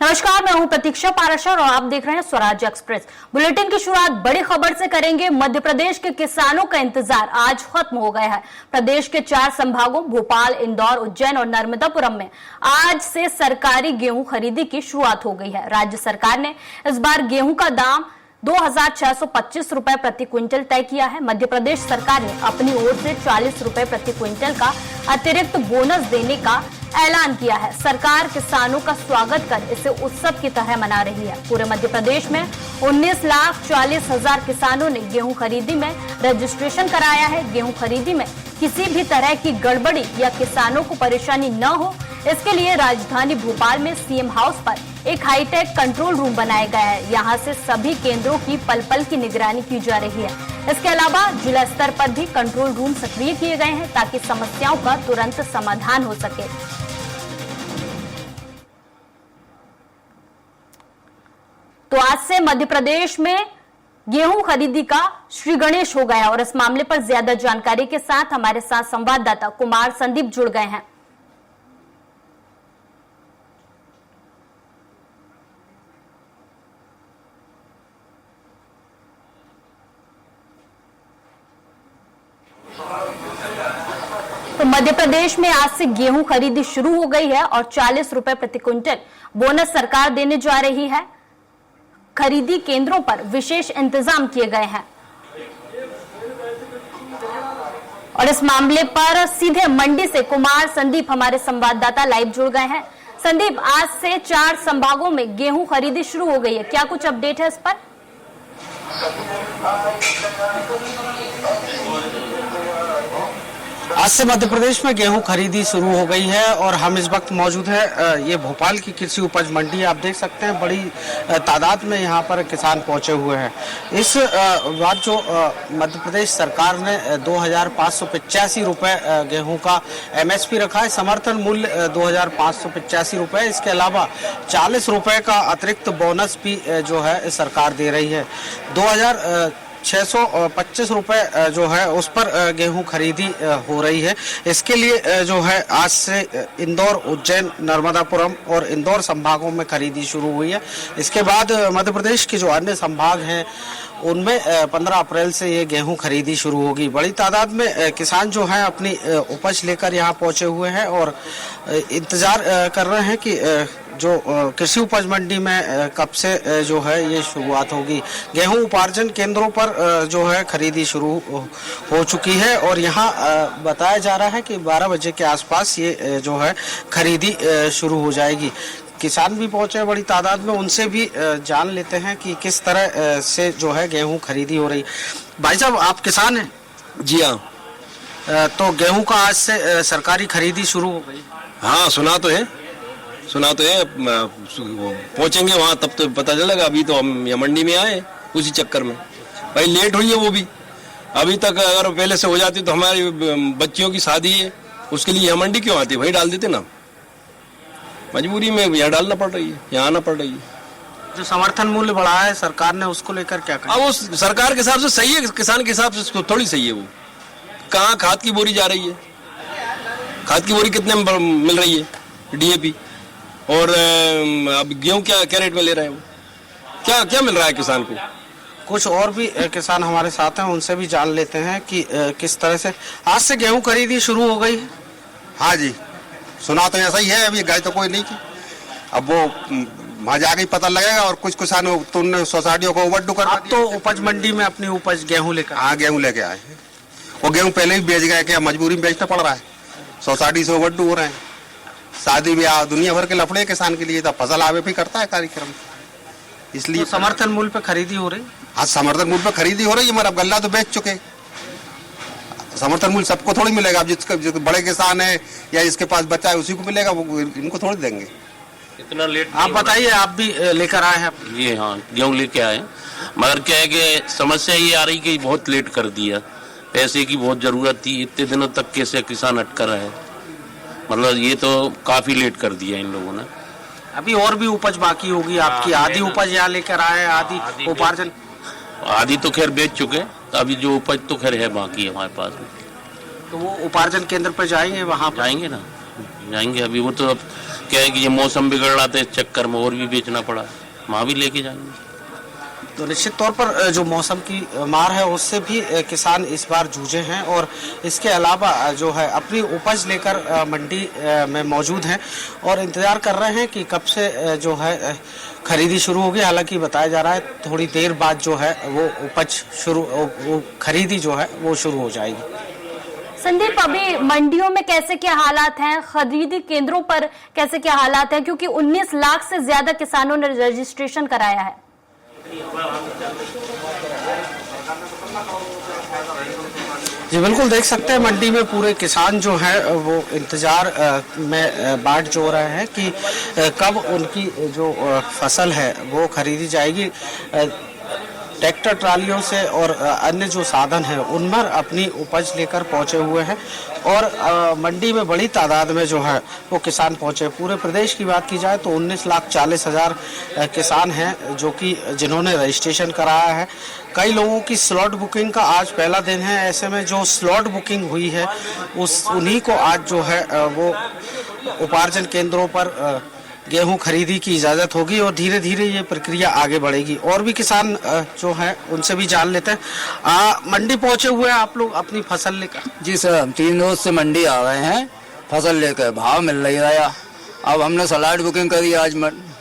नमस्कार, मैं हूं प्रतीक्षा पाराशर और आप देख रहे हैं स्वराज एक्सप्रेस। बुलेटिन की शुरुआत बड़ी खबर से करेंगे। मध्य प्रदेश के किसानों का इंतजार आज खत्म हो गया है। प्रदेश के 4 संभागों भोपाल, इंदौर, उज्जैन और नर्मदापुरम में आज से सरकारी गेहूं खरीदी की शुरुआत हो गई है। राज्य सरकार ने इस बार गेहूं का दाम 2625 रुपए प्रति क्विंटल तय किया है। मध्य प्रदेश सरकार ने अपनी ओर से 40 रुपए प्रति क्विंटल का अतिरिक्त बोनस देने का ऐलान किया है। सरकार किसानों का स्वागत कर इसे उत्सव की तरह मना रही है। पूरे मध्य प्रदेश में 19,40,000 किसानों ने गेहूं खरीदी में रजिस्ट्रेशन कराया है। गेहूं खरीदी में किसी भी तरह की गड़बड़ी या किसानों को परेशानी न हो, इसके लिए राजधानी भोपाल में सीएम हाउस पर एक हाईटेक कंट्रोल रूम बनाया गया है। यहां से सभी केंद्रों की पल पल की निगरानी की जा रही है। इसके अलावा जिला स्तर पर भी कंट्रोल रूम सक्रिय किए गए हैं ताकि समस्याओं का तुरंत समाधान हो सके। तो आज से मध्य प्रदेश में गेहूं खरीदी का श्री गणेश हो गया और इस मामले पर ज्यादा जानकारी के साथ हमारे साथ संवाददाता कुमार संदीप जुड़ गए हैं। तो मध्य प्रदेश में आज से गेहूं खरीदी शुरू हो गई है और 40 रुपए प्रति क्विंटल बोनस सरकार देने जा रही है। खरीदी केंद्रों पर विशेष इंतजाम किए गए हैं और इस मामले पर सीधे मंडी से कुमार संदीप हमारे संवाददाता लाइव जुड़ गए हैं। संदीप, आज से 4 संभागों में गेहूं खरीदी शुरू हो गई है, क्या कुछ अपडेट है इस पर? आज से मध्य प्रदेश में गेहूं खरीदी शुरू हो गई है और हम इस वक्त मौजूद हैं ये भोपाल की कृषि उपज मंडी। आप देख सकते हैं बड़ी तादाद में यहाँ पर किसान पहुंचे हुए हैं। इस बार जो मध्य प्रदेश सरकार ने 2585 रुपए गेहूं का एमएसपी रखा है, समर्थन मूल्य 2585 रुपए। इसके अलावा 40 रुपए का अतिरिक्त बोनस भी जो है सरकार दे रही है। 2625 रुपए जो है उस पर गेहूं खरीदी हो रही है। इसके लिए जो है आज से इंदौर, उज्जैन, नर्मदापुरम और इंदौर संभागों में खरीदी शुरू हुई है। इसके बाद मध्य प्रदेश के जो अन्य संभाग हैं उनमें 15 अप्रैल से ये गेहूं खरीदी शुरू होगी। बड़ी तादाद में किसान जो हैं अपनी उपज लेकर यहाँ पहुंचे हुए हैं और इंतजार कर रहे हैं कि जो कृषि उपज मंडी में कब से जो है ये शुरुआत होगी। गेहूं उपार्जन केंद्रों पर जो है खरीदी शुरू हो चुकी है और यहाँ बताया जा रहा है कि 12 बजे के आसपास ये जो है खरीदी शुरू हो जाएगी। किसान भी पहुंचे बड़ी तादाद में, उनसे भी जान लेते हैं कि किस तरह से जो है गेहूं खरीदी हो रही। भाई साहब, आप किसान हैं? जी हाँ। तो गेहूं का आज से सरकारी खरीदी शुरू हो गई? हाँ, सुना तो है। पहुंचेंगे वहाँ तब तो पता चलेगा। अभी तो हम यहाँ मंडी में आए उसी चक्कर में। भाई लेट हुई है वो भी। अभी तक अगर पहले से हो जाती तो हमारी बच्चियों की शादी है, उसके लिए यहाँ मंडी क्यों आती? वही डाल देते ना। मजबूरी में यहाँ डालना पड़ रही है, यहाँ आना पड़ रही है। जो समर्थन मूल्य बढ़ा है सरकार ने, उसको लेकर क्या करें? अब वो सरकार के हिसाब से सही है, किसान के हिसाब से थोड़ी सही है। वो कहाँ खाद की बोरी जा रही है? खाद की बोरी कितने में मिल रही है? DAP। और अब गेहूं क्या रेट में ले रहे हैं? वो क्या मिल रहा है किसान को? कुछ और भी किसान हमारे साथ हैं, उनसे भी जान लेते हैं कि किस तरह से आज से गेहूं खरीदी शुरू हो गई है। हाँ जी, सुना तो ऐसा ही है। अभी गए तो कोई नहीं की, अब वो वहाँ जाके पता लगेगा। और कुछ किसानों तुमने सोसाइटियों को ओवरडू कर अब तो उपज मंडी में अपनी उपज गेहूं लेकर? हाँ, गेहूं लेके आए। वो गेहूं पहले ही बेच गए कि मजबूरी में बेचना पड़ रहा है। सोसाइटी से ओवरडू हो रहे हैं। शादी ब्याह दुनिया भर के लफड़े किसान के लिए, तो फसल आवे भी करता है कार्यक्रम, इसलिए तो समर्थन मूल्य पे खरीदी हो रही। हाँ, समर्थन मूल्य पे खरीदी हो रही है, मगर अब गल्ला तो बेच चुके। समर्थन मूल्य सबको थोड़ी मिलेगा। अब जिसके बड़े किसान है या जिसके पास बच्चा है उसी को मिलेगा, वो इनको थोड़ी देंगे। इतना लेट आप बताइए, आप भी लेकर आए हैं? ये हाँ, गेहूँ लेके आए, मगर क्या है कि समस्या ये आ रही कि बहुत लेट कर दिया। पैसे की बहुत जरूरत थी, इतने दिनों तक कैसे किसान अटका रहे। मतलब ये तो काफी लेट कर दिया इन लोगों ने। अभी और भी उपज बाकी होगी आपकी? आधी उपज यहाँ लेकर आए, आधी उपार्जन? आधी तो खैर बेच चुके, तो अभी जो उपज तो खैर है बाकी है हमारे पास में। तो वो उपार्जन केंद्र पर जाएंगे, वहाँ जाएंगे ना, जाएंगे। अभी वो तो अब क्या है कि ये मौसम बिगड़ रहा था, इस चक्कर में और भी बेचना पड़ा, वहाँ भी लेके जाएंगे। तो निश्चित तौर पर जो मौसम की मार है उससे भी किसान इस बार जूझे हैं और इसके अलावा जो है अपनी उपज लेकर मंडी में मौजूद हैं और इंतजार कर रहे हैं कि कब से जो है खरीदी शुरू होगी। हालांकि बताया जा रहा है थोड़ी देर बाद जो है वो उपज वो खरीदी जो है वो शुरू हो जाएगी। संदीप, अभी मंडियों में कैसे क्या हालात हैं, खरीदी केंद्रों पर कैसे क्या हालात हैं, क्योंकि 19 लाख से ज्यादा किसानों ने रजिस्ट्रेशन कराया है। जी बिल्कुल, देख सकते हैं मंडी में पूरे किसान जो है वो इंतजार में बाट जो रहे हैं कि कब उनकी जो फसल है वो खरीदी जाएगी। ट्रैक्टर ट्रालियों से और अन्य जो साधन है उन पर अपनी उपज लेकर पहुंचे हुए हैं और मंडी में बड़ी तादाद में जो है वो किसान पहुंचे। पूरे प्रदेश की बात की जाए तो 19,40,000 किसान हैं जो कि जिन्होंने रजिस्ट्रेशन कराया है। कई लोगों की स्लॉट बुकिंग का आज पहला दिन है, ऐसे में जो स्लॉट बुकिंग हुई है उन्हीं को आज जो है वो उपार्जन केंद्रों पर गेहूं खरीदी की इजाजत होगी और धीरे धीरे ये प्रक्रिया आगे बढ़ेगी। और भी किसान जो है उनसे भी जान लेते हैं। मंडी पहुंचे हुए हैं आप लोग अपनी फसल लेकर? जी सर, हम 3 रोज से मंडी आ रहे हैं फसल लेकर, भाव मिल नहीं रहा। अब हमने सलाड बुकिंग करी, आज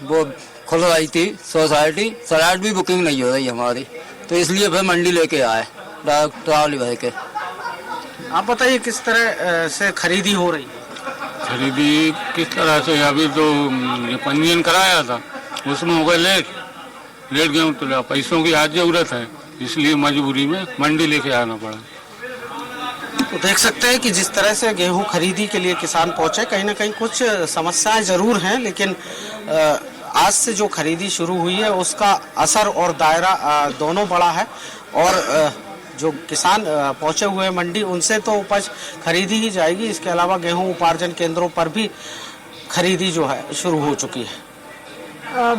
वो खुल रही थी सोसाइटी, सलाड भी बुकिंग नहीं हो रही हमारी, तो इसलिए फिर मंडी लेके आए ट्राली भर के। आप बताइए किस तरह से खरीदी हो रही है? खरीदी किस तरह से, अभी तो ये पंजीयन कराया था उसमें हो गए लेट गेहूँ, तो पैसों की आज जरूरत है, इसलिए मजबूरी में मंडी लेके आना पड़ा। तो देख सकते हैं कि जिस तरह से गेहूं खरीदी के लिए किसान पहुंचे, कहीं ना कहीं कुछ समस्याएं जरूर हैं, लेकिन आज से जो खरीदी शुरू हुई है उसका असर और दायरा दोनों बड़ा है और जो किसान पहुंचे हुए मंडी उनसे तो उपज खरीदी ही जाएगी। इसके अलावा गेहूं उपार्जन केंद्रों पर भी खरीदी जो है शुरू हो चुकी है।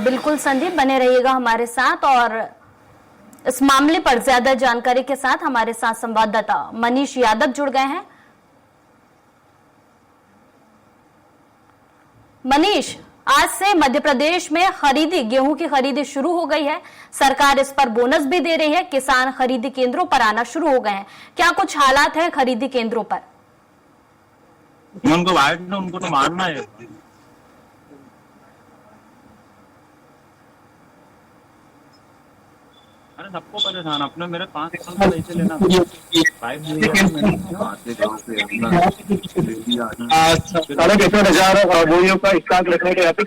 बिल्कुल संदीप, बने रहिएगा हमारे साथ और इस मामले पर ज्यादा जानकारी के साथ हमारे साथ संवाददाता मनीष यादव जुड़ गए हैं। मनीष, आज से मध्य प्रदेश में खरीदी गेहूं की खरीदी शुरू हो गई है, सरकार इस पर बोनस भी दे रही है, किसान खरीदी केंद्रों पर आना शुरू हो गए हैं। क्या कुछ हालात हैं खरीदी केंद्रों पर? उनको उनको तो मारना है। अरे सबको परेशान, अपने मेरे 5 पैसे लेना। 65,000 बोरियों का स्टॉक रखने के यहाँ पे,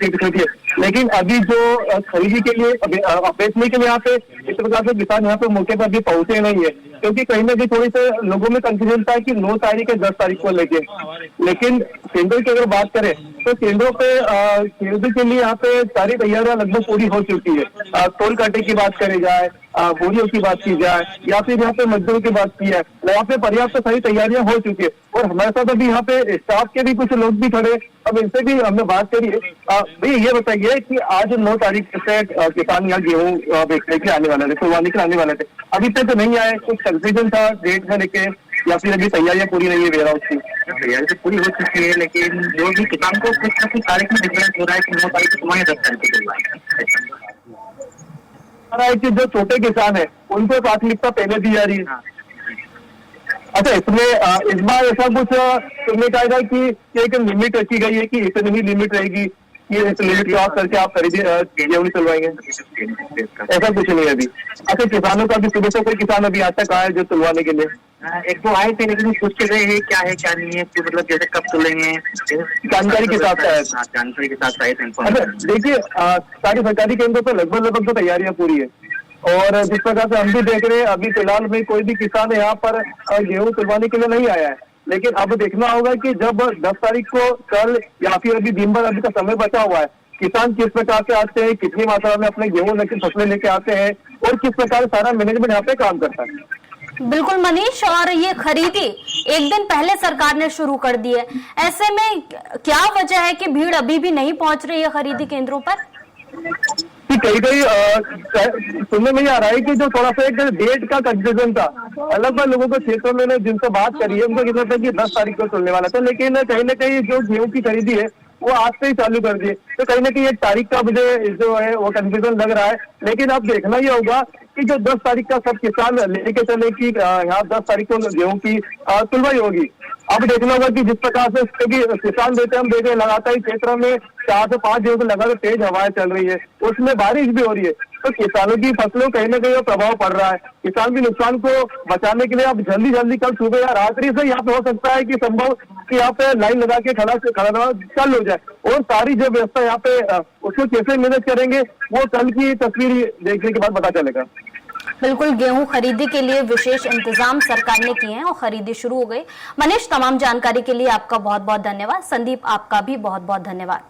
लेकिन अभी जो खरीदी के लिए बेचने के लिए यहाँ पे इस प्रकार से किसान यहाँ पे मौके पर भी पहुंचे नहीं है, क्योंकि कहीं ना कहीं थोड़ी से लोगों में कंफ्यूजन था कि 9 तारीख या 10 तारीख को लेके। लेकिन केंद्र की अगर बात करें तो केंद्रों पे खरीदी के लिए यहाँ पे सारी तैयारियां लगभग पूरी हो चुकी है। टोल कांटे की बात करी जाए, बोरियों की बात की जाए या फिर यहाँ पे मजदूरों की बात की है, यहाँ पे पर्याप्त सारी तैयारियां हो चुकी है। और हमारे साथ अभी यहाँ पे स्टाफ के भी कुछ लोग भी खड़े, अब इनसे भी हमने बात करी है। भैया ये बताइए कि आज 9 तारीख से किसान यहाँ गेहूँ बेचने के आने वाले थे, कुर्बानी के आने वाले थे, अभी तक नहीं आए, कुछ कंफ्यूजन था डेट में लेके या फिर अभी तैयारियां पूरी नहीं है? वेयर हाउस की तैयारी तो पूरी हो चुकी है, लेकिन जो भी किसान को कुछ न कुछ तारीख में डिफरेंस हो रहा है कि 9 तारीख को तुम्हारे 10 तारीख को जो छोटे किसान है उनको प्राथमिकता पहले दी जा रही है। अच्छा, इसमें इस बार ऐसा कुछ तुमने कहा कि एक लिमिट रखी गई है कि इतनी ही लिमिट रहेगी, ये इस लिमिट क्रॉस करके आप खरीदी गेहूं चलवाएंगे, ऐसा कुछ नहीं है अभी? अच्छा, किसानों का भी सुबह से कोई किसान अभी आज तक आया जो तुलवाने के लिए? एक तो आए थे, लेकिन पूछ रहे हैं क्या है क्या नहीं है, मतलब जैसे कब तुलेंगे, जानकारी के साथ आए। जानकारी के साथ आए थे। अच्छा, देखिए सारी सरकारी केंद्रों पर लगभग तो तैयारियां पूरी है और जिस प्रकार से हम भी देख रहे हैं अभी फिलहाल में कोई भी किसान यहाँ पर गेहूं तुलवाने के लिए नहीं आया है। लेकिन अब देखना होगा कि जब 10 तारीख को कल या फिर अभी दिन भर अभी का समय बचा हुआ है, किसान किस प्रकार से आते हैं, कितनी मात्रा में अपने गेहूं लेकर फसलें लेके आते हैं और किस प्रकार सारा मैनेजमेंट यहाँ पे काम करता है। बिल्कुल मनीष, और ये खरीदी एक दिन पहले सरकार ने शुरू कर दी है, ऐसे में क्या वजह है कि भीड़ अभी भी नहीं पहुंच रही है खरीदी केंद्रों पर? कहीं सुनने में आ रहा है कि जो थोड़ा सा एक डेट का कंफ्यूजन था, अलग अलग लोगों को क्षेत्रों में जिनसे बात करी है उनको कितना था कि 10 तारीख को चलने वाला था, लेकिन कहीं ना कहीं जो गेहूं की खरीदी है वो आज से ही चालू कर दिए। तो कहीं ना कहीं एक तारीख का मुझे जो है वो कंफ्यूजन लग रहा है। लेकिन अब देखना ही होगा कि जो 10 तारीख का सब किसान लेके चले कि यहाँ 10 तारीख को गेहूं की तुलवाई होगी। अब देखना होगा कि जिस प्रकार से क्योंकि किसान देते हम देख रहे हैं लगातार क्षेत्रों में 4 से 5 दिनों से लगातार तेज हवाएं चल रही है, उसमें बारिश भी हो रही है। तो किसानों की फसलों कहीं ना कहीं प्रभाव पड़ रहा है। किसान के नुकसान को बचाने के लिए अब जल्दी कल सुबह या रात्रि से यहाँ पे हो सकता है कि संभव कि यहाँ पे लाइन लगा के खड़ा चालू हो जाए। और सारी जो व्यवस्था यहाँ पे उसको कैसे मैनेज करेंगे वो कल की तस्वीर देखने के बाद पता चलेगा। बिल्कुल, गेहूं खरीदी के लिए विशेष इंतजाम सरकार ने किए हैं और खरीदी शुरू हो गई। मनीष, तमाम जानकारी के लिए आपका बहुत बहुत धन्यवाद। संदीप, आपका भी बहुत बहुत धन्यवाद।